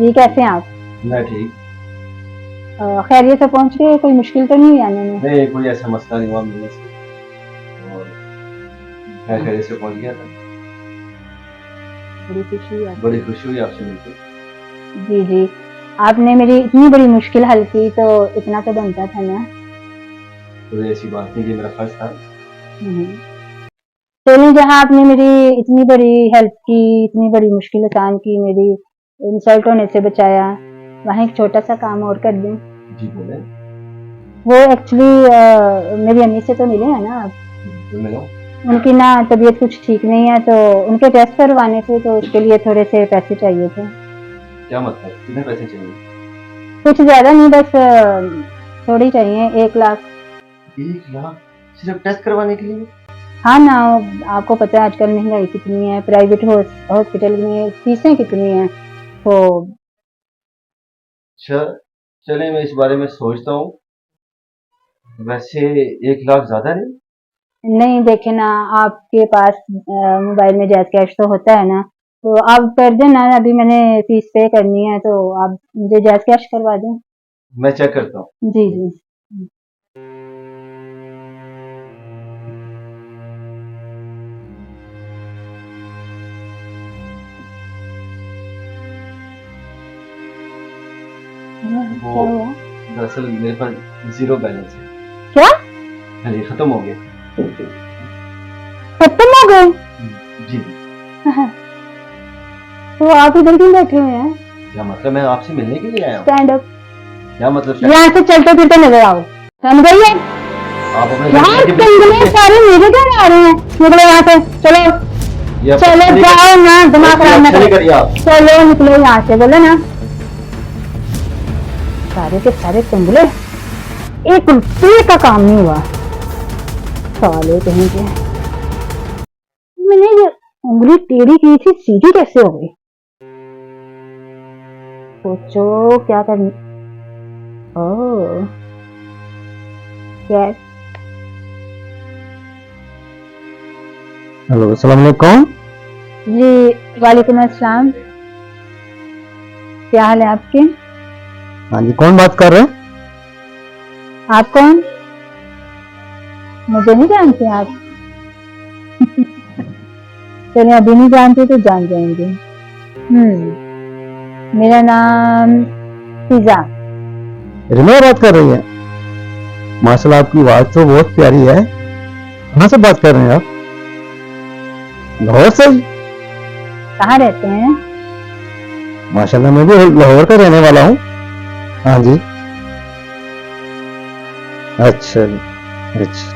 जी कैसे हैं आप? मैं ठीक। खैरियत से पहुंच गए? कोई मुश्किल तो नहीं हुई आने में? नहीं, कोई ऐसा मसला नहीं हुआ मिलने से। और मैं खैरियत से पहुंच गया था। बड़ी खुशी हुई आपसे। बड़ी खुशी हुई आपसे मिलकर। जी जी। आपने मेरी इतनी बड़ी मुश्किल हल की तो इतना तो बनता था ना। कोई ऐसी बात नहीं कि मेरा फर्ज था। हम्म। चलिए, जहाँ आपने मेरी इतनी बड़ी हेल्प की, इतनी बड़ी मुश्किल आसान की, मेरी इंसल्ट होने से बचाया, वहाँ एक छोटा सा काम और कर दें। जी बोले। वो एक्चुअली मेरी अम्मी से तो मिले हैं ना आप? तो मिलो। उनकी ना तबीयत कुछ ठीक नहीं है, तो उनके टेस्ट करवाने थे, तो उसके लिए थोड़े से पैसे चाहिए थे। क्या मतलब, कितने पैसे चाहिए? कुछ ज्यादा नहीं, बस थोड़ी चाहिए, 1 लाख। 1 लाख सिर्फ टेस्ट करवाने के लिए? हाँ ना, आपको पता है आजकल महंगाई कितनी है, प्राइवेट हॉस्पिटल में फीसें कितनी हैं, तो अच्छा, चले मैं इस बारे में सोचता हूँ। वैसे 1 लाख ज्यादा नहीं? नहीं देखे ना, आपके पास मोबाइल में जैज कैश तो होता है ना, तो आप कर देना, अभी मैंने फीस पे करनी है, तो आप मुझे जैज कैश करवा दें। मैं चेक करता हूँ। जी जी। वो क्या हुआ? दरअसल मेरे पास जीरो बैलेंस है। क्या? हाँ जी, खत्म हो गया। खत्म हो गए? जी। तो आप इधर क्यों बैठे हुए हैं? क्या मतलब, मैं आपसे मिलने के लिए आया हूँ। Stand up. क्या मतलब? यहाँ से चलते फिरते नजर आओ, समझ गई है? आप अपने यहाँ कंगने सारे मेरे घर आ रहे हैं, निकलो यहाँ से, चलो चलो जाओ ना, दिमाग खराब ना करो, चलो निकलो यहाँ से, बोलो ना। सारे के सारे कुंबले, एक रुपये का काम नहीं हुआ, साले कहीं के। मैंने ये उंगली टेढ़ी की थी, सीधी कैसे हो गई? सोचो क्या करनी। ओह क्या? हेलो, अस्सलाम वालेकुम। जी वालेकुम अस्सलाम। क्या हाल है आपके? हाँ जी, कौन बात कर रहे हैं? आप कौन? मुझे नहीं जानते आप? चलिए, अभी नहीं जानते तो जान जाएंगे। मेरा नाम फिजा। रिमा बात कर रही है? माशाल्लाह, आपकी आवाज तो बहुत प्यारी है। कहाँ से बात कर रहे हैं आप? लाहौर से? कहाँ रहते हैं? माशाल्लाह, मैं भी लाहौर का रहने वाला हूँ। हाँ जी। अच्छा जी, अच्छा,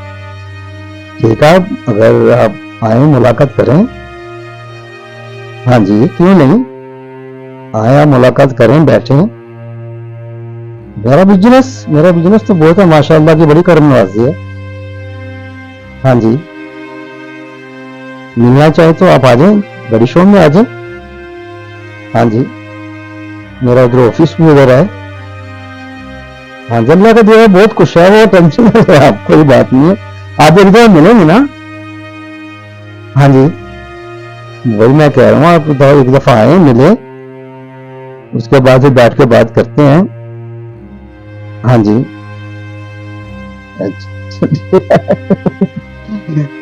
ठीक है। अगर आप आए मुलाकात करें। हाँ जी, क्यों नहीं, आए आप मुलाकात करें, बैठें। मेरा बिजनेस तो बहुत है माशाल्लाह की, बड़ी कर्म नवाजी है। हाँ जी, मिलना चाहे तो आप आ जाएं, बड़ी शॉप में आ जाएं। हाँ जी, मेरा उधर ऑफिस भी उधर है। हाँ जी, अल्लाह का दिया बहुत खुश है, वो टेंशन है आप, कोई बात नहीं है। आप एक दफा मिलेंगे ना? हाँ जी, वही मैं कह रहा हूँ, आप एक दफा आए, मिले, उसके बाद फिर बैठ के बात करते हैं। हाँ जी।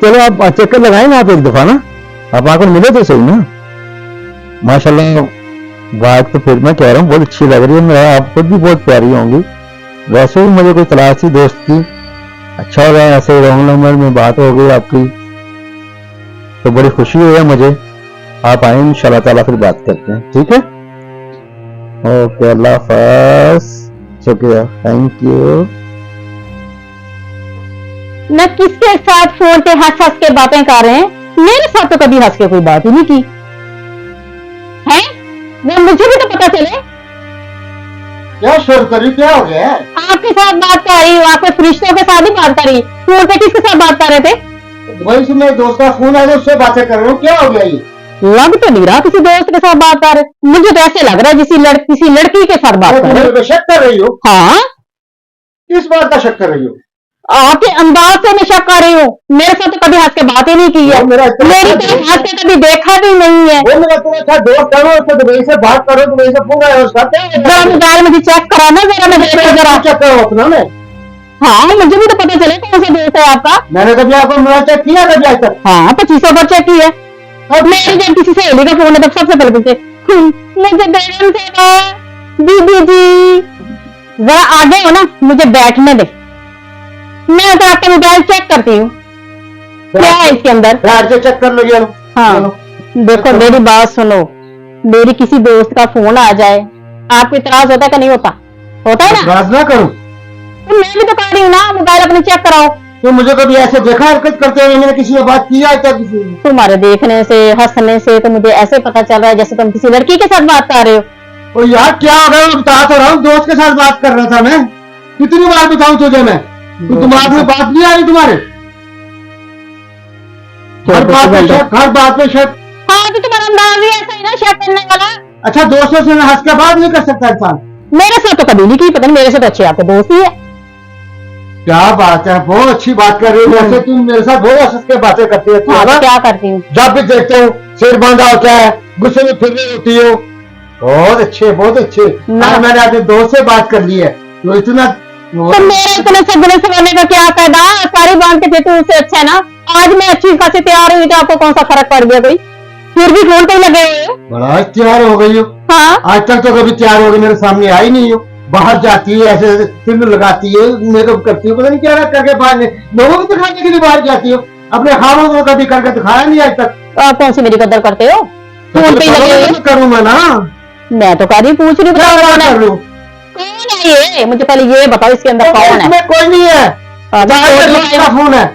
चलो आप चक्कर लगाए ना, आप एक दफा ना, आप आकर मिले तो सही ना। माशाल्लाह, बात तो फिर मैं कह रहा हूँ बहुत अच्छी लग रही है, मैं आप खुद भी बहुत प्यारी होंगी। वैसे ही मुझे कोई तलाश थी दोस्त की, अच्छा हो गया, ऐसे रॉन्ग नंबर में बात हो गई आपकी, तो बड़ी खुशी हुई है मुझे। आप आए, इंशाल्लाह ताला फिर बात करते हैं, ठीक है? ओके, अल्लाह हाफ़िज़, शुक्रिया, थैंक यू। न किसके साथ फोन पे हंस हंस के बातें कर रहे हैं, मेरे साथ तो कभी हंस के कोई बात ही नहीं की है। वो मुझे भी तो पता चले। क्या शोर कर रही, क्या हो गया है? आपके साथ बात कर रही हूँ, आपके फरिश्तों के साथ ही बात कर रही। फोन पे किसके साथ बात कर रहे थे? वही से मेरे दोस्त का फोन आया, उससे बातें कर रहा हूँ, क्या हो गया ये? लग तो नहीं रहा किसी दोस्त के साथ बात कर रहे, मुझे तो ऐसे लग रहा है किसी लड़की के साथ बात कर रहे। शक कर रही हो? हाँ, किस बात का शक कर रही हो? आपके अंदाज से मैं शक कर रही हूँ। मेरे साथ तो कभी हंस के बात ही नहीं की है, वो मेरा इतना मेरी अच्छा तरफ हंस के कभी देखा भी नहीं है। वो मेरा तुम्हें अच्छा दोस्त है, उससे दुबई से बात करो, दुबई से फोन आया उसका, क्या जरा मोबाइल मुझे चेक करा ना, जरा मैं देखो जरा। चेक करो अपना में। हाँ, मुझे भी तो पता चले कौन सा दोस्त है आपका। मैंने कभी आपको मोबाइल चेक किया कभी आज तक? हाँ, 2500 पर चेक की है। और मेरी जब किसी सहेली का फोन है तब सबसे पहले पूछते मुझे बेगम से कहो, दीदी जी जरा आगे हो ना, मुझे बैठने दे, मैं तो आपका मोबाइल चेक करती हूँ क्या है इसके अंदर। बैठ के चेक कर लो ये। हाँ, देखो मेरी बात सुनो, मेरी किसी दोस्त का फोन आ जाए, आपको इतराज होता है कि नहीं होता? होता है ना? राज ना करूं तो मैं भी तो कह रही हूँ ना, मोबाइल अपने चेक कराओ। तो मुझे कभी ऐसे देखा हरकत करते हुए? मैंने किसी से बात किया है क्या किसी ने? तुम्हारे देखने से, हंसने से तो मुझे ऐसे पता चल रहा है जैसे तुम किसी लड़की के साथ बात कर रहे हो। ओ यार क्या हो रहा है, बता तो रहा हूँ, दोस्त के साथ बात कर रहा था मैं। कितनी बार बताऊं तुझे मैं? तू दिमाग में बात नहीं आ रही तुम्हारे? हर बात में शक, हर बात में शक। हाँ, तो तुम्हारा अंदाज भी ऐसा ही ना शक करने वाला। अच्छा दोस्तों से हंस के बात नहीं कर सकता इंसान? मेरे साथ तो कभी नहीं की, पता नहीं मेरे से तो अच्छे आपके दोस्त ही है। क्या बात है, बहुत अच्छी बात कर रही हो। वैसे तुम मेरे साथ बहुत हंस के बातें करती है हाँ, तो क्या करती हूँ? जब भी देखते हो सिर बांधा होता है, गुस्से में फिर रही होती हो। बहुत अच्छे, बहुत अच्छे। ना। आज मैंने अपने दोस्त से बात कर ली है तो इतना तो मेरे इतने सगुने से करने का क्या फायदा? सारी बांध के थे तो उससे अच्छा है ना। आज मैं अच्छी खासी तैयार हुई तो आपको कौन सा फर्क पड़ गया कोई? फिर भी फोन पे ही लगे हुए हो। बड़ा तैयार हो गई हो। हाँ, आज तक तो कभी तैयार हो गई मेरे सामने आई नहीं हो। बाहर जाती है ऐसे फिल्म लगाती है, मेकअप करती हो, पता नहीं क्या करके बाहर लोगों को दिखाने के लिए बाहर जाती हो। अपने खानों को कभी करके दिखाया नहीं आज तक। तो आप कौन सी मेरी कदर करते हो? फोन पे ही लगे हुए हो। करूँ मैं ना, मैं तो कह रही पूछ रही क्या बताओ बात कौन है? कर लूं? कौन है ये? मुझे पहले ये बताओ इसके अंदर कौन है? इसमें कोई नहीं है, का फोन है।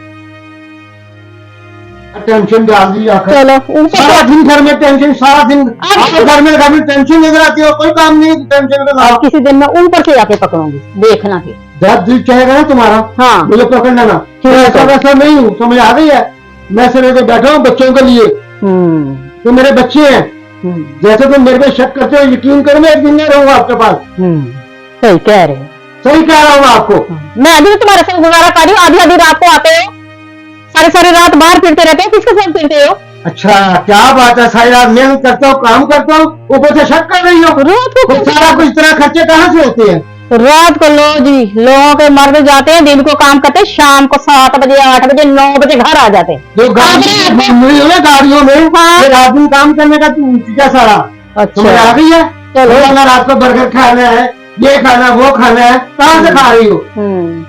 टेंशन डाल दी आखिर। चलो सारा ऊपर। दिन घर में टेंशन, सारा दिन आप घर में टेंशन नजर आती हो, कोई काम नहीं टेंशन के अब साथ। किसी दिन मैं ऊपर से जाके पकड़ूंगी, देखना फिर। जब दिल चाहेगा ना तुम्हारा, हाँ। मुझे पकड़ लेना। ठीक है। ऐसा वैसा नहीं हूँ, समझ आ गई है? मैं सिर्फ लेके बैठा हूँ बच्चों के लिए। हम्म, तो मेरे बच्चे हैं, जैसे तुम मेरे पे शक करते हो, यकीन करो मैं एक दिन नहीं रहूंगा आपके पास। सही कह रहे हो। सही कह रहा हूँ आपको। मैं अभी भी तुम्हारे साथ गुजारा कर रही हूँ, आधी आधी रात को आते हो, सारी सारी रात बाहर फिरते रहते हो, किसके साथ फिरते हो? अच्छा क्या बात है, सारी रात मेहनत करता हूँ, काम करता हूँ, ऊपर से शक कर रही हो? रात को तो सारा कुछ इतना खर्चे कहाँ से होते हैं? रात को लो जी, लोगों के मर्द जाते हैं, दिन को काम करते हैं, शाम को 7 बजे 8 बजे 9 बजे घर आ जाते हैं। जो गाड़ी है गाड़ियों में, हाँ। ये रात दिन काम करने का क्या सारा तुम्हें आ गई है? चलो। अगर रात को बर्गर खाना है, ये खाना है, वो खाना है, कहाँ से खा रही हो?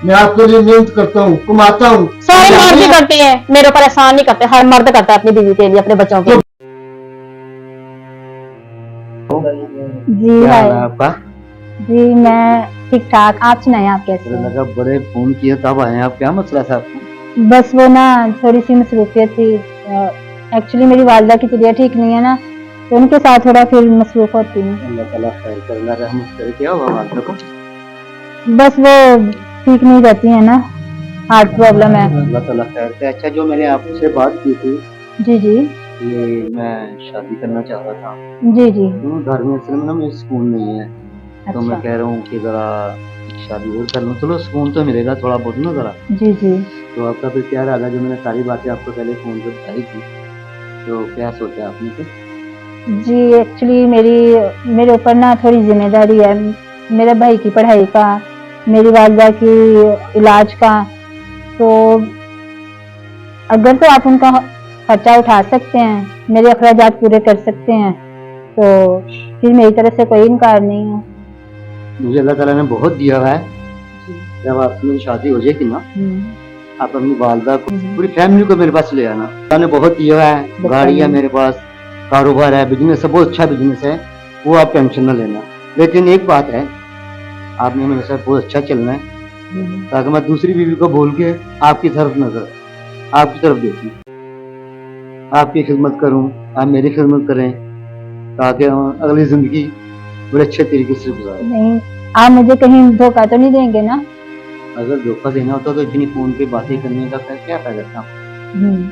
मैं आपके लिए मेहनत करता हूँ, कमाता हूँ। सारे मर्द ही करते हैं, मेरे ऊपर एहसान नहीं करते, हर मर्द करता है अपनी बीवी के लिए, अपने बच्चों के लिए। जी क्या है हाल है आपका? जी, मैं ठीक ठाक। आप सुनाए, आप कैसे मुझे हैं? लगा बड़े फोन किए तब आए आप, क्या मसला था? बस वो ना थोड़ी सी मसरूफियत थी। एक्चुअली मेरी वालदा की तबीयत ठीक नहीं है ना, तो उनके साथ थोड़ा फिर मसरूफ होती हूँ। अल्लाह ताला खैर करे, अल्लाह रहमत करे। क्या हुआ वालदा को? बस वो ठीक नहीं रहती है ना, हार्ट प्रॉब्लम है। अल्लाह ताला खैर करे। अच्छा, जो मैंने आपसे बात की थी, जी जी ये मैं शादी करना चाह रहा था, जी जी। तो घर में असल में ना मुझे सुकून नहीं है, तो मैं अच्छा। कह रहा हूँ कि जरा शादी और कर लूँ, चलो सुकून तो मिलेगा थोड़ा बहुत ना जरा। जी जी। तो आपका फिर क्या रहा, जो मैंने सारी बातें आपको पहले फोन पर बताई थी, तो क्या सोचा आपने फिर? जी एक्चुअली मेरे ऊपर ना थोड़ी जिम्मेदारी है, मेरे भाई की पढ़ाई का, मेरी वालदा की इलाज का। तो अगर तो आप उनका खर्चा उठा सकते हैं, मेरे अखराजात पूरे कर सकते हैं, तो फिर मेरी तरफ से कोई इनकार नहीं है। मुझे अल्लाह ताला ने बहुत दिया हुआ है। जब आपकी शादी हो जाएगी ना, आप अपनी वालदा को, पूरी फैमिली को मेरे पास ले आना। अल्लाह ने बहुत दिया हुआ है, गाड़ी है मेरे पास, कारोबार है, बिजनेस है, बहुत अच्छा बिजनेस है, वो आप टेंशन न लेना। लेकिन एक बात है, आपने मेरे साथ बहुत अच्छा चलना है, ताकि मैं दूसरी बीवी को बोल के आपकी तरफ नजर, आपकी तरफ देखूं, आपकी खिदमत करूं, आप मेरी खिदमत करें, ताकि हम अगली जिंदगी बड़े अच्छे तरीके से गुजारें। नहीं, आप मुझे कहीं धोखा तो नहीं देंगे ना? अगर धोखा देना होता तो इतनी फोन पे बातें करने का क्या फायदा था?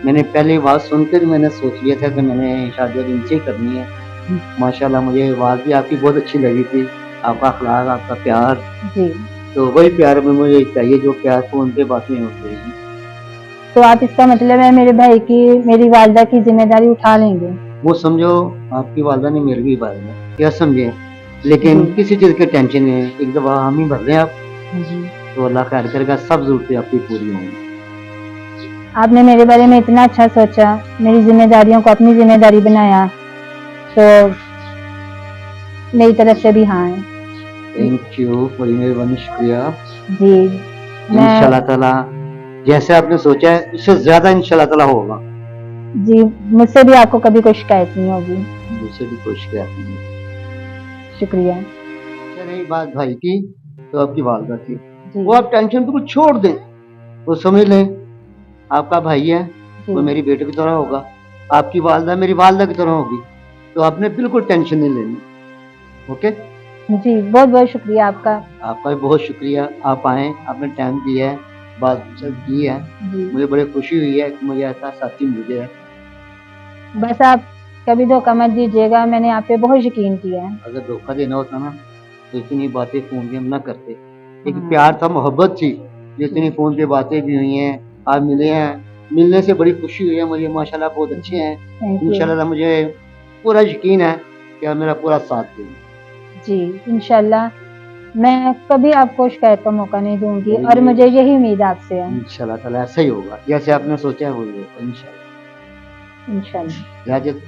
मैंने पहले बात सुनकर मैंने सोच लिया था कि मैंने शादी अब इनसे ही करनी है। माशाल्लाह मुझे आवाज़ भी आपकी बहुत अच्छी लगी थी, आपका अखलाक, आपका प्यार, जी। तो वही प्यार में मुझे चाहिए जो प्यार फोन पे बातें होती रहेगी। तो आप इसका मतलब है मेरे भाई की, मेरी वालदा की जिम्मेदारी उठा लेंगे? वो समझो आपकी वालदा ने मेरे भी बारे में क्या समझे, लेकिन जी। किसी चीज की टेंशन नहीं है, एक दफा हम ही भर लें आप, जी। तो अल्लाह खैर करेगा, सब जरूरतें आपकी पूरी होंगी। आपने मेरे बारे में इतना अच्छा सोचा, मेरी जिम्मेदारियों को अपनी जिम्मेदारी बनाया, तो मेरी तरफ से भी हाँ है। थैंक यू, बड़ी मेहरबानी, शुक्रिया। जी। इंशाल्लाह ताला जैसे आपने सोचा है उससे ज्यादा इंशाल्लाह ताला होगा। जी, मुझसे भी आपको कभी कोई शिकायत नहीं होगी। मुझसे भी कोई शिकायत नहीं है। शुक्रिया। अच्छा, रही बात भाई की, तो आपकी वालदा की, जी। वो आप टेंशन बिल्कुल छोड़ दें, वो समझ लें आपका भाई है, वो जी। मेरी बेटे की तरह होगा, आपकी वालदा मेरी वालदा की तरह होगी, तो आपने बिल्कुल टेंशन नहीं लेनी। ओके, जी, बहुत बहुत शुक्रिया आपका। आपका भी बहुत शुक्रिया, आप आए, आपने टाइम दिया है, बातचीत की है, जी। मुझे बड़ी खुशी हुई है कि मुझे ऐसा साथी मिल है। बस आप कभी धोखा मत दीजिएगा, मैंने आप पे बहुत यकीन किया है। अगर धोखा देना होता ना तो इतनी बातें फोन पे हम ना करते, एक हाँ। प्यार था, मोहब्बत थी, जितनी फोन पे बातें भी हुई हैं, आप मिले हैं, मिलने से बड़ी खुशी हुई है मुझे, माशाल्लाह बहुत अच्छे हैं। Thank you. इंशाल्लाह मुझे पूरा यकीन है कि आप मेरा पूरा साथ देंगे। जी, इंशाल्लाह मैं कभी आपको शिकायत का मौका नहीं दूंगी, नहीं, और नहीं। मुझे यही उम्मीद आपसे है। इंशाल्लाह ताला ऐसा ही होगा, जैसे आपने सोचा है वही होगा इंशाल्लाह। इंशाल्लाह। इजाजत।